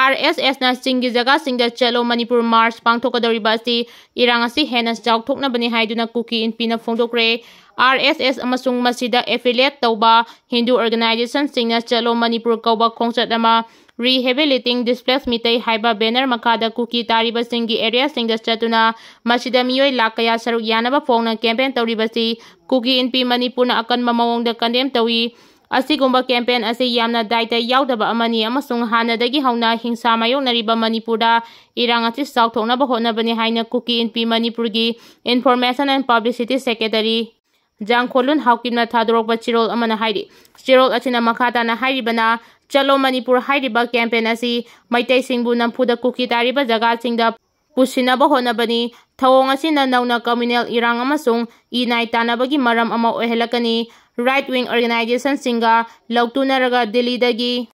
RSS na singi jaga singda chalo Manipur March pangthokadoriba asi irang asi henna chauthoknabani haiduna KUKI INPINA phongdokre. RSS amasung masida affiliate tauba Hindu organization singna chalo Manipur kauba khongchat ama Rehabilitating Displaced Mitai haiba banner makada KUKI tariba singi area singda chatuna masida miyoi lakaya saruk yanaba phongna campaign tauribasi KUKI INPI Manipur na akan mamawongda condemn tawi. Asigumba campaign asi yamna daita yaudaba amani amasung hanadagi hauna hingsa mayoknariba Manipurda irang asi chauthoknaba hotnabani haina KUKI INPI Manipurgi Information and Publicity Secretary Jangkholun Haukimna thadorokba chirol amana hairi. Chirol achina makhata na hairibana Chalo Manipur hairiba campaign asi maitai singbu nampuda KUKI tariba jaga singda pusinaba hotnabani thawong asina nauna communal irang amasung inai tanabagi maram ama ohelakani. Right wing organization singa lautunaraga Delhi dagi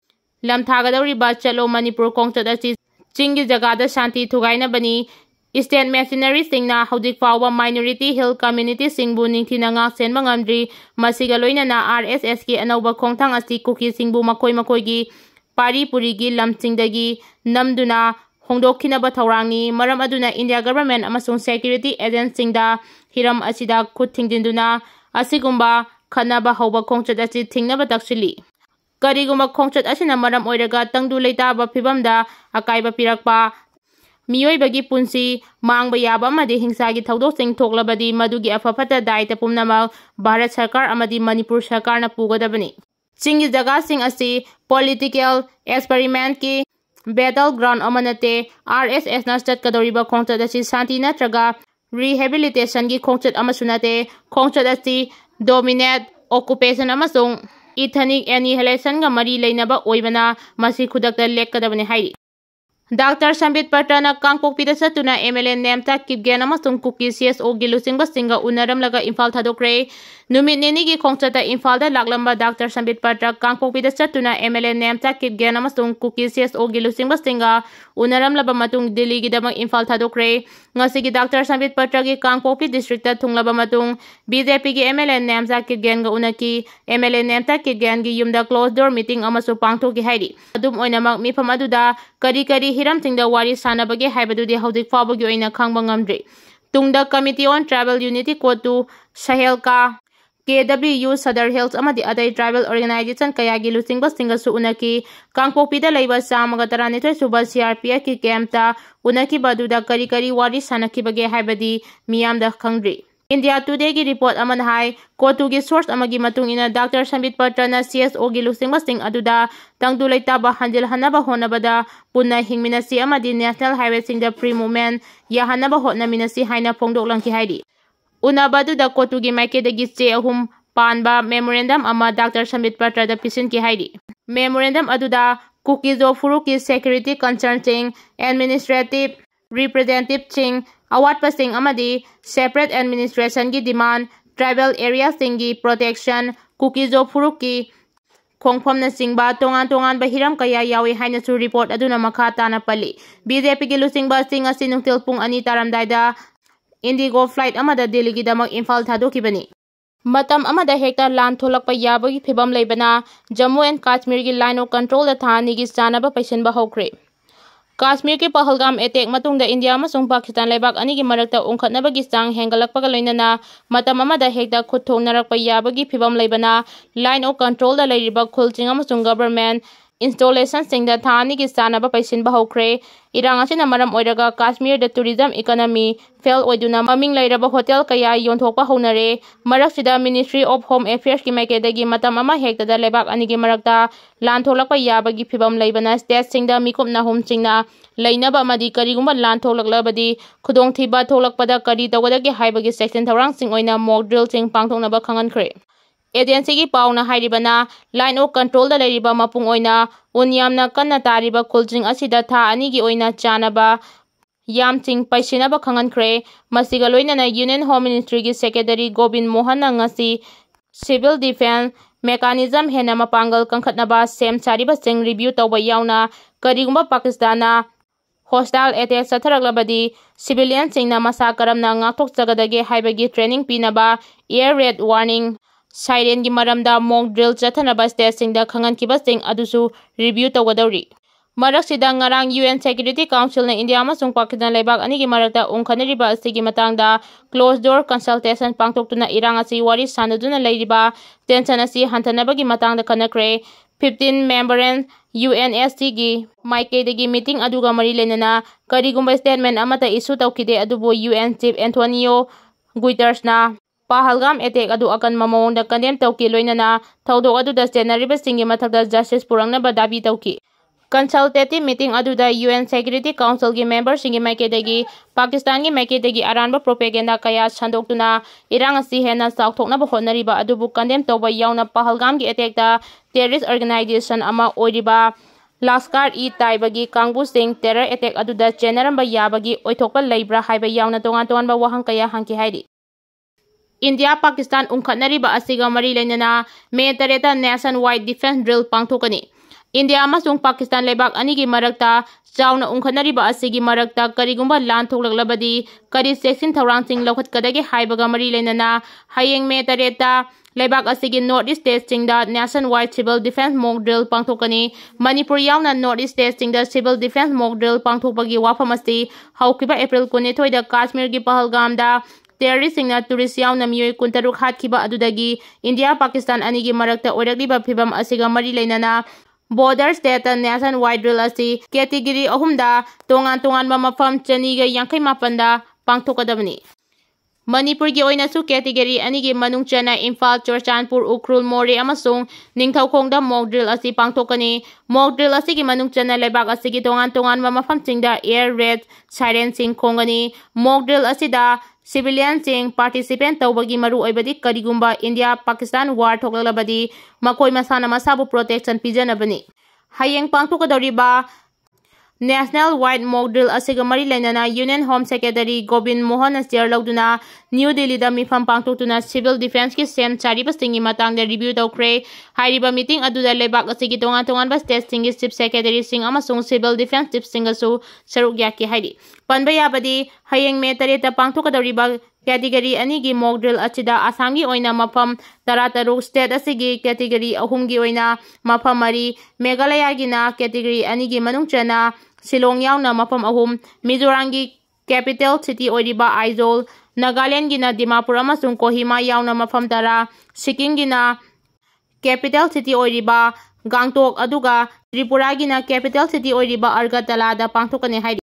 lamthagadauriba chalo Manipur khongchat asi chingi jagada shanti thugaina bani. State machinery singna haudik fawba minority hill community singbu ningthina ngak senba ngamdri masiga loinana RSS ki anauba khongthang asi KUKI singbu makoi gi pari puri gi lamsingdagi namduna hongdokhinaba thawrangni. Maram aduna India government amasung security agents singda hiram asida khut thingdinduna asigumba khanaba hauba khongchat asi thingnaba taksili. Karigumba khongchat asina maram oiraga tangdu leitaba phibamda akaiba pirakpa मियोइबगी पुंसी मांगबा याबा अमदि हिंसागी थौदोकसिंग थोक्लबदि मदुगी अफफता दायित्व पुमनमक भारत सरकार अमदि मणिपुर सरकारना पुगदबनी. चिंगी जगासिंग असि political experiment की battle ground अमनते. RSS ना चटकदोरिबा खोंचत असि शांति नत्रगा rehabilitation की खोंचत अमसुनते. खोंचत असि डोमिनेट ऑक्युपेशन अमसुंग इथनिक एनिहिलेशन गा मरी लेनबा ओइबना मसि खुदकता लेक्कदबनी हाइरि. Dr. Sambit Patrana Kangpokpida Satuna MLA Nemta KIPGEN amasung KUKI CSO gilusingba singa unaramlaga Imphal thadokre. Numit ninigi khongchata Imphalda laklamba Dr. Sambit Patra Kangpokpida Satuna MLA Nemta KIPGEN amasung KUKI CSO gilusingba singa unaramlaba matung Delhi gidamang Imphal thadokre. Ngasigi Dr. Sambit Patra gi Kangpokpi district ta thunglaba matung BJP gi MLA Nemta KIPGEN ga unaki MLA Nemta KIPGEN gi yumda closed door meeting amasu pangthoki hairi. Adum oinamak mifam aduda kari hiram tingda wari sanabage haibadudi haudik fawbagi oina khangba ngamdre. Tungda Committee on Tribal Unity CoTu Sahelka KWU Sadar Hills amadi adai tribal organization kayagi lusingba singasu unaki Kangpokpida laiba samaga taranithoi suba CRPF ki campta unaki baduda kari wari sanakibage haibadi miyamda khangdre. India Today ki report aman hai CoTu ki source amagi matung ina Dr. Sambit Patrana CSO gi lusingba sing aduda tangdu leitaba hanjil hanaba honabada punna hingminasi amadi national highway singda free movement ya hanaba hotnaminasi haina phongdoklangki hairi. Unabaduda CoTu gi maikedagi che ahum panba memorandum ama Dr. Sambit Patra da pisinki hairi. Memorandum aduda KUKI Zofuru ki security concern sing administrative representative sing awatpa sing amadi separate administration ki demand tribal area singi protection KUKI Zofuru ki khongphomna singba tongan bahiram kaya yawi haina su report aduna makha tana pali. BJP ki lusingba sing asi nungtil pung ani taramdaida Indigo flight amada Delhi gidamak Imphal thadokibani. Matam amada hekta lan tholakpa yabagi phibam leibana Jammu and Kashmir gi line of control da thani gi chanaba paisenba hokre. Kashmir ke Pahalgam attack matungda India amasung Pakistan laibak ani gi marakta ungkhatnabagi chang hengalakpaga loinana matam amada hekta khutthongnarakpa yabagi phibam leibana line of control da leiriba khulching amasung government installation singda thani gi chanaba paisenba hokre. Irang asina maram oiraga Kashmir da tourism economy fail oiduna maming lairaba hotel kaya yonthokpa honare. Maraksida Ministry of Home Affairs ki maikedagi matam ama hekta da lebak ani gi marakta lan tholakpa yabagi phibam leibana state singda mikupna hom singna leinaba amadi karigumba lan tholaklabadi khudong thiba tholakpada kari tawgadagi haibagi section thorang sing oina mock drill sing pangthoknaba khangankhre. Agency ki pauna hairibana line of control da leiriba mapung oina unyamna kanna tariba khulching asida tha ani gi oina chanaba yamching paisinaba khangankhre. Masiga loinana Union Home Ministry ki Secretary Gobind Mohan ngasi civil defense mechanism henna mapangal kangkhatnaba sem chariba sing review tawba yauna karigumba Pakistana hostile attack satharaklabadi civilian singna masa karamna ngakthok jagadage haibagi training pinaba air raid warning siren gi maramda mock drill chathanaba state singda khangan kiba sing adusu review tawgadori. ꯃꯔꯛꯁꯤꯗ ngarang UN Security Council na India amasung Pakistan leibak anigi marakta ungkhanariba asigi matangda closed door consultation pangtoktuna Irang asi wari sanaduna leiriba tension asi hantanabagi matangda kanakre 15 member UNSC gi maikaidagi meeting aduga mari lenana karigumba statement amata issue tawkide adubu UN Chief Antonio Guterres na Pahalgam attack adu akan mamawongda condemn tawki loinana tawdok aduda senariba singi mathakda justice purangnaba dabi tawki Consultative meeting aduda UN Security Council gi member singi maikedagi Pakistan gi maikedagi aranba propaganda kaya sandoktuna Irang asi henna chauthoknaba hotnariba adubu condemn tawba yauna Pahalgam gi attack da terrorist organization ama oiriba Lashkar-e-Taiba gi kangbu sing terror attack aduda chenaramba yabagi oithokpa leibra haiba yauna tongan tonganba wahang kaya hangki haidi India Pakistan ungkhatnariba asiga mari leinana May 3 nationwide defense drill pangthokani India amasung Pakistan leibak anigi marakta chauna ungkhanariba asigi marakta karigumba lan thoklaklabadi kari seksin thawrangsing lokhatkadagi haibaga mari leinana hayeng May 3 leibak asigi North East state singda nationwide civil defense mock drill pangthokani Manipur yauna North East state singda civil defense mock drill pangthokpagi wafam asi haukiba April 19 da Kashmir gi Pahalgam da terrorist singna tourist yauna miyoi kuntaruk hatkiba adudagi India Pakistan anigi marakta oirakliba phibam asiga mari leinana Border state nationwide drill asi category ahumda tongan mafam chaniga yankai mapanda pangthokadabani Manipur gi oina su category anigi manung chana Imphal Churchanpur Ukhrul More amasung Ningthaukhongda mock drill asi pangthokani mock drill asi gi manung chana leibak asi gi tongan mafam chingda air raid siren sing khongani mock drill asi da civilian sing participant tawbagi maru oibadi karigumba India Pakistan war thoklabadi makoi masana masabu protection pijanabani hayeng pangthokadoriba National Wide Mock Drill asiga mari leinana Union Home Secretary Govind Mohan chair lauduna New Delhi da mifam pangthoktuna civil defense ki sem chariba singi matangda review tawkre hairiba meeting aduda leibak asigi tongan ba state singi chief secretary sing amasung civil defense chief singasu saruk yaki hairi panba yabadi hayeng May 3 ta pangthokadoriba category anigi mock drill achida Assamgi oina mafam 13 state asigi category ahumgi oina mafam mari Meghalaya gina category anigi manung chana Shillong yauna mafam ahum Mizorangi capital city oiriba Aizawl Nagaland gina Dimapur amasung Kohima yauna mafam tara Sikkim gina capital city oiriba Gangtok aduga Tripura gina capital city oiriba Agartala da pangthokani hairi